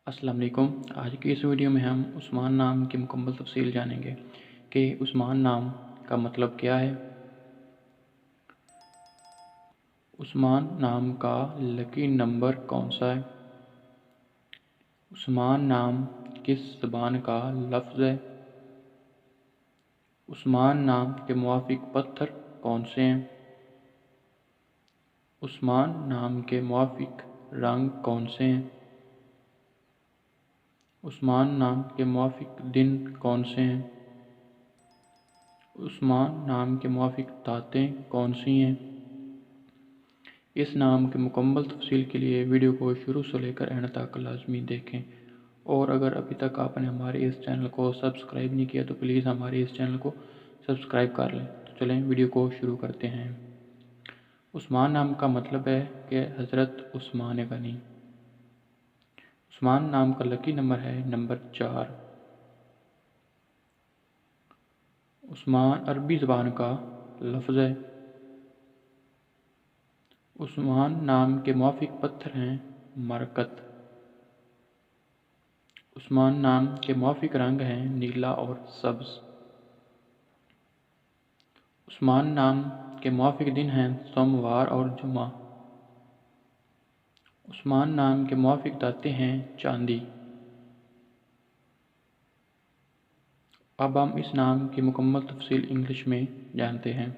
अस्सलाम वालेकुम। आज की इस वीडियो में हम उस्मान नाम की मुकम्मल तफसील जानेंगे कि उस्मान नाम का मतलब क्या है। उस्मान नाम का लकी नंबर कौन सा है। उस्मान नाम किस ज़बान का लफ्ज़ है। उस्मान नाम के मुवाफिक पत्थर कौन से हैं। उस्मान नाम के मुवाफिक रंग कौन से हैं। उस्मान नाम के मुवाफिक दिन कौन से हैं। उस्मान नाम के मुवाफिक दातें कौन सी हैं। इस नाम की मुकम्मल तफसील के लिए वीडियो को शुरू से लेकर एंड तक लाजमी देखें, और अगर अभी तक आपने हमारे इस चैनल को सब्सक्राइब नहीं किया तो प्लीज़ हमारे इस चैनल को सब्सक्राइब कर लें। तो चलें वीडियो को शुरू करते हैं। उस्मान नाम का मतलब है कि हज़रत उस्मान गनी। उस्मान नाम का लकी नंबर है नंबर 4। उस्मान अरबी ज़बान का लफ्ज़ है। उस्मान नाम के मुवाफिक पत्थर हैं मरकत। उस्मान नाम के मुवाफिक रंग हैं नीला और सब्ज़। उस्मान नाम के मुवाफिक दिन हैं सोमवार और जुमा। उस्मान नाम के मुवाफिक दातें हैं चांदी। अब हम इस नाम की मुकम्मल तफसील इंग्लिश में जानते हैं।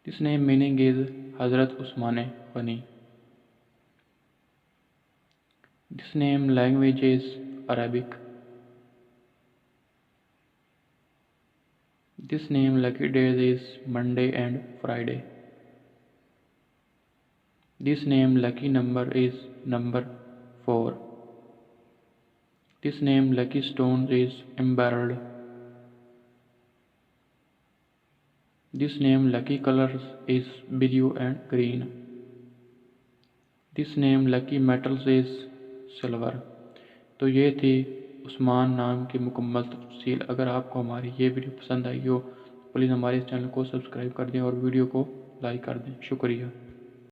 This name meaning is Hazrat Usman Ghani. This name language is Arabic. This name lucky days is Monday and Friday. This name lucky number is number 4. This name lucky stone is emerald. This name lucky colors is blue and green. This name lucky metals is silver. तो ये थी उस्मान नाम की मुकम्मल तफसील। अगर आपको हमारी ये वीडियो पसंद आई हो तो प्लीज़ हमारे इस चैनल को सब्सक्राइब कर दें और वीडियो को लाइक कर दें। शुक्रिया।